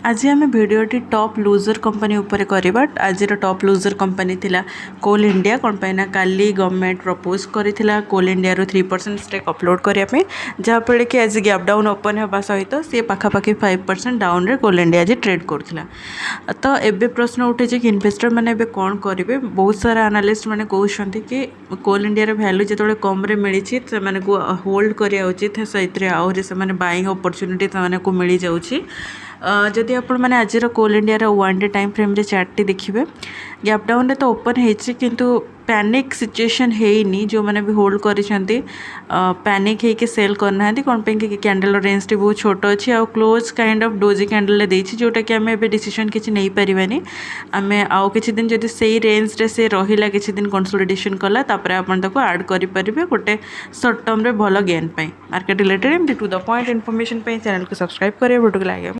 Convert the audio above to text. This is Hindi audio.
आज आम भिडटी टॉप लूजर कंपनी उपर करवा। आज टॉप लूजर कंपनी थिला कोल इंडिया। कौन पाइना काली गवर्नमेंट प्रपोज करथिला कोल इंडिया रो 3% स्टेक अपलोड करने जहाँफल कि आज गैप डाउन ओपन होगा सहित सी पाखापाखि 5% डाउन रे कोल इंडिया आज ट्रेड करथिला। तो एबे प्रश्न उठे कि इन्वेस्टर मैंने कौन करेंगे। बहुत सारा एनालिस्ट मैंने कहते कि कोल इंडिया वैल्यू जो कम मिली से होल्ड करा उचित से आहरी से बाइंग अपॉर्चुनिटी से मिल जाऊँगी। जदि आपण मैंने आज कोल इंडिया 1 डे टाइम फ्रेम रे चार्ट देखिए गैप डाउन रे तो ओपन होती किंतु पैनिक सिचुएशन है जो मैंने भी होल्ड करिसेंती पैनिक है कि सेल करना कौन पे कि कैंडल रेंज टी बहुत छोट अच्छी आ close kind of doji candle देछि जोटा कि आमे डिसीजन किछि नहीं परिबानी। आमे आउ किछि दिन जदि सेही रेंज रे से रहिला किछि दिन कंसोलिडेशन कला तापर आपण ताको ऐड करि परिबे गोटे शॉर्ट टर्म रे भलो गेन पाई। Market related MD to the point information पाई चैनल को सब्सक्राइब करिए। वीडियो को लाइक